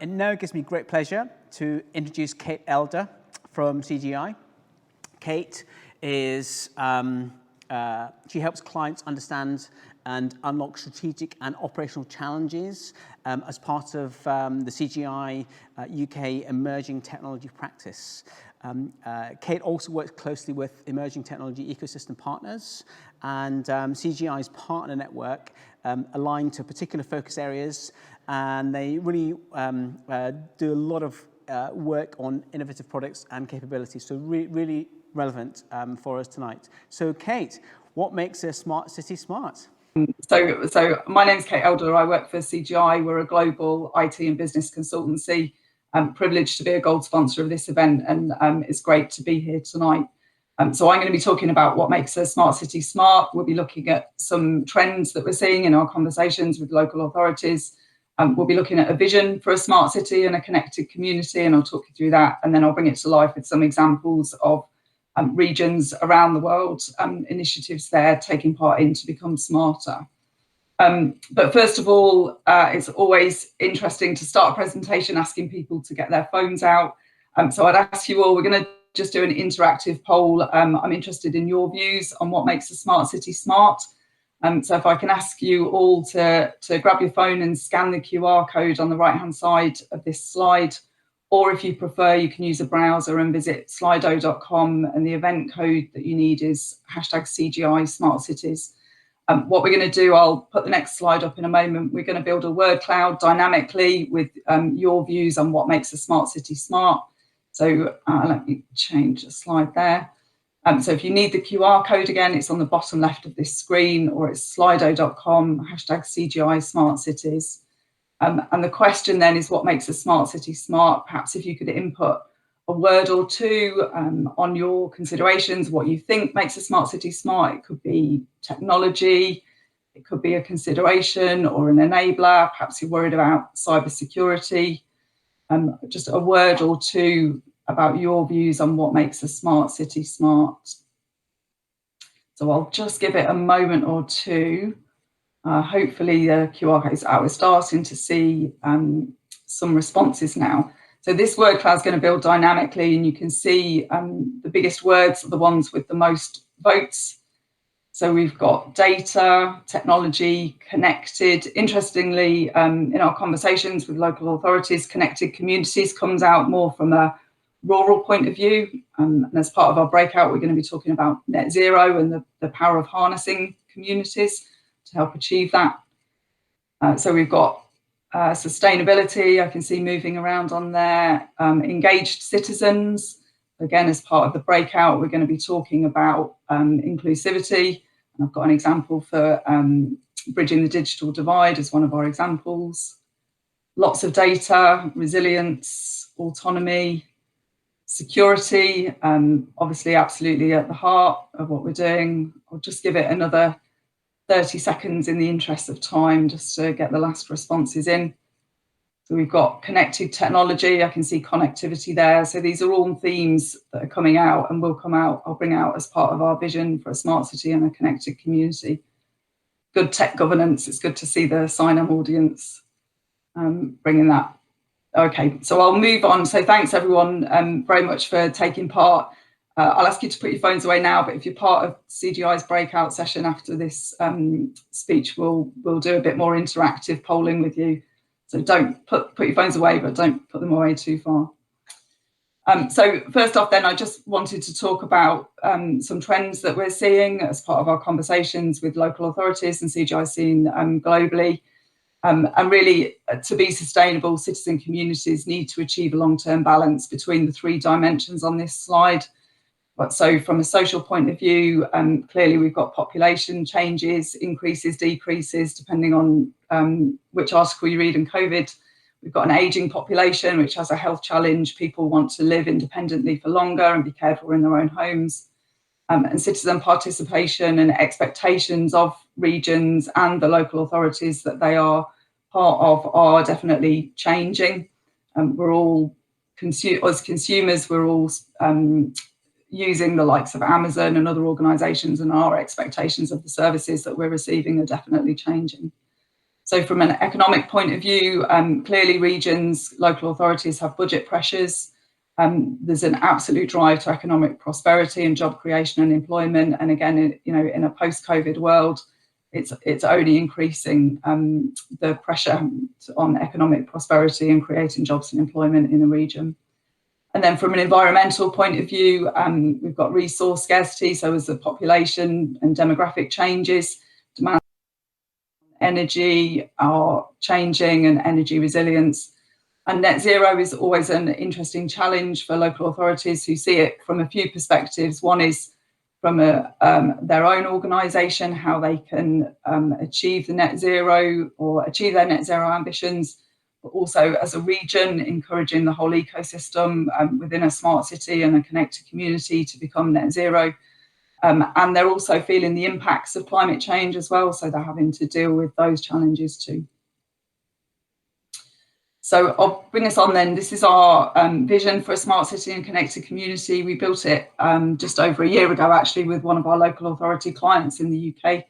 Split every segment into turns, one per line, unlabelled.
And now it gives me great pleasure to introduce Kate Elder from CGI. Kate is, she helps clients understand and unlock strategic and operational challenges as part of the CGI UK emerging technology practice. Kate also works closely with emerging technology ecosystem partners, and CGI's partner network aligned to particular focus areas, and they really do a lot of work on innovative products and capabilities, so really relevant for us tonight. So Kate, what makes a smart city smart?
So my name's Kate Elder. I work for CGI. We're a global IT and business consultancy. I'm privileged to be a gold sponsor of this event, and it's great to be here tonight. So I'm going to be talking about what makes a smart city smart. We'll be looking at some trends that we're seeing in our conversations with local authorities. We'll be looking at a vision for a smart city and a connected community, and I'll talk you through that, and then I'll bring it to life with some examples of regions around the world, initiatives there taking part in to become smarter. But first of all, it's always interesting to start a presentation asking people to get their phones out. So I'd ask you all, we're going to just do an interactive poll. I'm interested in your views on what makes a smart city smart. So if I can ask you all to grab your phone and scan the QR code on the right-hand side of this slide, or if you prefer, you can use a browser and visit slido.com, and the event code that you need is #CGI Smart Cities. What we're going to do, I'll put the next slide up in a moment. We're going to build a word cloud dynamically with your views on what makes a smart city smart. So let me change the slide there. So if you need the QR code again, it's on the bottom left of this screen, or it's slido.com, #CGI Smart Cities. And the question then is, what makes a smart city smart? Perhaps if you could input a word or two on your considerations, what you think makes a smart city smart. It could be technology, it could be a consideration or an enabler. Perhaps you're worried about cybersecurity. Just a word or two about your views on what makes a smart city smart. So I'll just give it a moment or two. Hopefully the QR code is out. We're starting to see some responses now. So this word cloud is going to build dynamically, and you can see the biggest words are the ones with the most votes. So we've got data, technology, connected. Interestingly, in our conversations with local authorities, connected communities comes out more from a rural point of view. And as part of our breakout, we're going to be talking about net zero and the power of harnessing communities to help achieve that. So we've got sustainability, I can see moving around on there. Engaged citizens, again, as part of the breakout, we're going to be talking about inclusivity. And I've got an example for bridging the digital divide as one of our examples. Lots of data, resilience, autonomy, security, obviously absolutely at the heart of what we're doing. I'll just give it another 30 seconds in the interest of time just to get the last responses in. So we've got connected technology, I can see connectivity there. So these are all themes that are coming out and will come out, I'll bring out as part of our vision for a smart city and a connected community. Good tech governance, it's good to see the CyNam audience bringing that. Okay, so I'll move on. So thanks everyone very much for taking part. I'll ask you to put your phones away now, but if you're part of CGI's breakout session after this speech, we'll do a bit more interactive polling with you. So don't put your phones away, but don't put them away too far. So first off then, I just wanted to talk about some trends that we're seeing as part of our conversations with local authorities and CGI seen globally. And really, to be sustainable, citizen communities need to achieve a long-term balance between the three dimensions on this slide. But so from a social point of view, clearly we've got population changes, increases, decreases, depending on which article you read in COVID. We've got an ageing population, which has a health challenge. People want to live independently for longer and be cared for in their own homes. And citizen participation and expectations of regions and the local authorities that they are part of are definitely changing. We're all, as consumers, we're all using the likes of Amazon and other organisations, and our expectations of the services that we're receiving are definitely changing. So from an economic point of view, clearly regions, local authorities have budget pressures. There's an absolute drive to economic prosperity and job creation and employment. And again, in a post-COVID world, it's only increasing the pressure on economic prosperity and creating jobs and employment in a region. And then from an environmental point of view, we've got resource scarcity. So as the population and demographic changes, demand energy are changing and energy resilience. And net zero is always an interesting challenge for local authorities who see it from a few perspectives. One is from their own organisation, how they can achieve the net zero or achieve their net zero ambitions, but also as a region, encouraging the whole ecosystem within a smart city and a connected community to become net zero. And they're also feeling the impacts of climate change as well, so they're having to deal with those challenges too. So I'll bring us on then. This is our vision for a smart city and connected community. We built it just over a year ago, actually, with one of our local authority clients in the UK.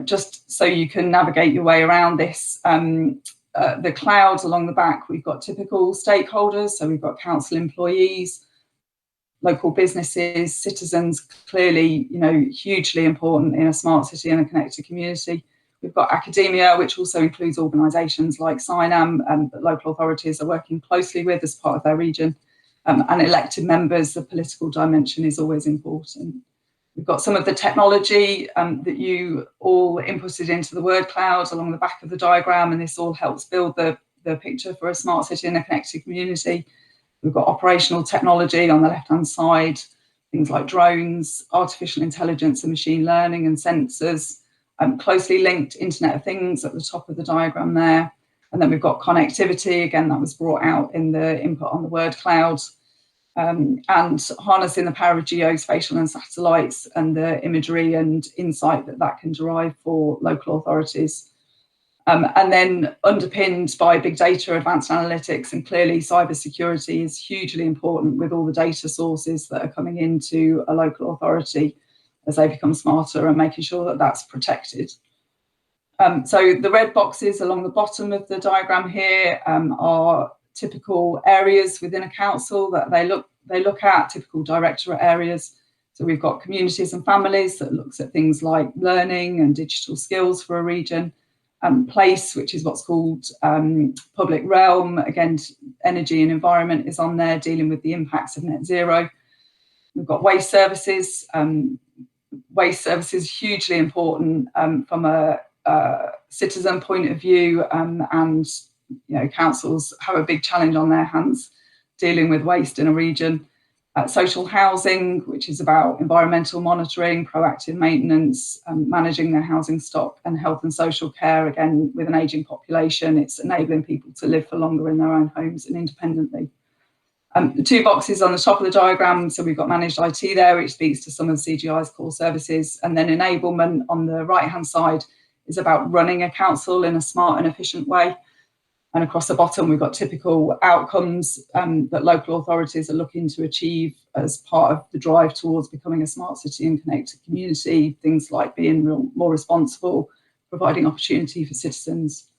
Just so you can navigate your way around this, the clouds along the back, we've got typical stakeholders. So we've got council employees, local businesses, citizens, clearly, hugely important in a smart city and a connected community. We've got academia, which also includes organisations like CyNam that local authorities are working closely with as part of their region. And elected members, the political dimension is always important. We've got some of the technology that you all inputted into the word cloud along the back of the diagram, and this all helps build the picture for a smart city and a connected community. We've got operational technology on the left-hand side, things like drones, artificial intelligence and machine learning and sensors, closely linked Internet of Things at the top of the diagram there. And then we've got connectivity, again, that was brought out in the input on the word cloud, and harnessing the power of geospatial and satellites and the imagery and insight that can derive for local authorities. And then underpinned by big data, advanced analytics, and clearly cybersecurity is hugely important with all the data sources that are coming into a local authority as they become smarter and making sure that that's protected. So the red boxes along the bottom of the diagram here are typical areas within a council that they look at, typical directorate areas. So we've got communities and families that looks at things like learning and digital skills for a region. Place, which is what's called public realm. Again, energy and environment is on there, dealing with the impacts of net zero. We've got waste services. Waste services hugely important from a citizen point of view, and councils have a big challenge on their hands dealing with waste in a region. Social housing, which is about environmental monitoring, proactive maintenance, managing their housing stock, and health and social care. Again, with an ageing population, it's enabling people to live for longer in their own homes and independently. The two boxes on the top of the diagram, so we've got managed IT there, which speaks to some of CGI's core services, and then enablement on the right-hand side is about running a council in a smart and efficient way. And across the bottom, we've got typical outcomes that local authorities are looking to achieve as part of the drive towards becoming a smart city and connected community. Things like being more responsible, providing opportunity for citizens.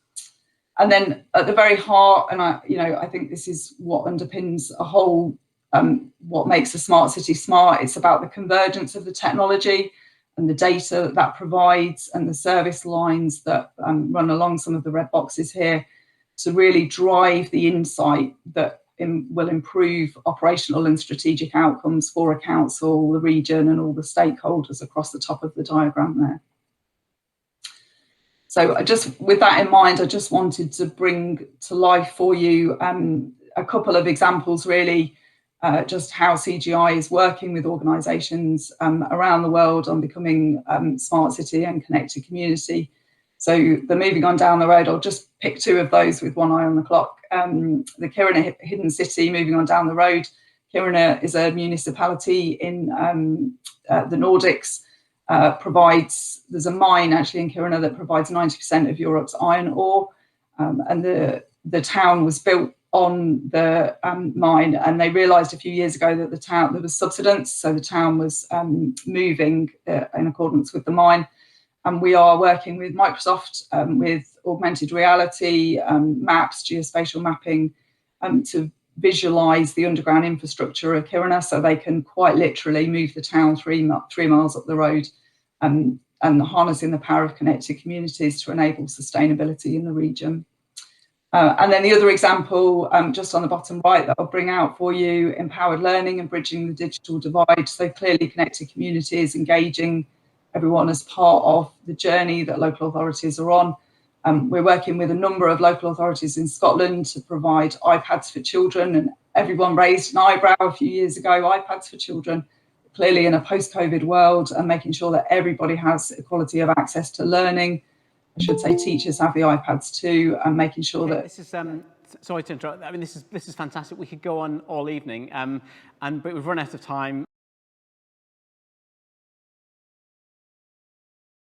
And then at the very heart, and I think this is what underpins a whole, what makes a smart city smart. It's about the convergence of the technology and the data that provides and the service lines that run along some of the red boxes here, to really drive the insight that will improve operational and strategic outcomes for a council, the region, and all the stakeholders across the top of the diagram there. So just with that in mind, I just wanted to bring to life for you a couple of examples, really, just how CGI is working with organisations around the world on becoming smart city and connected community. So the moving on down the road, I'll just pick two of those with one eye on the clock. The Kiruna Hidden City, moving on down the road. Kiruna is a municipality in the Nordics, there's a mine actually in Kiruna that provides 90% of Europe's iron ore. And the town was built on the mine, and they realised a few years ago that there was subsidence, so the town was moving in accordance with the mine. And we are working with Microsoft, with augmented reality, maps, geospatial mapping, to visualize the underground infrastructure of Kiruna, so they can quite literally move the town 3 miles up the road, and harnessing the power of connected communities to enable sustainability in the region. And then the other example, just on the bottom right, that I'll bring out for you, empowered learning and bridging the digital divide. So clearly connected communities, engaging everyone as part of the journey that local authorities are on. We're working with a number of local authorities in Scotland to provide iPads for children, and everyone raised an eyebrow a few years ago, iPads for children, clearly in a post-COVID world, and making sure that everybody has equality of access to learning. I should say teachers have the iPads too, and making sure that...
This is, sorry to interrupt, I mean, this is fantastic. We could go on all evening, but we've run out of time.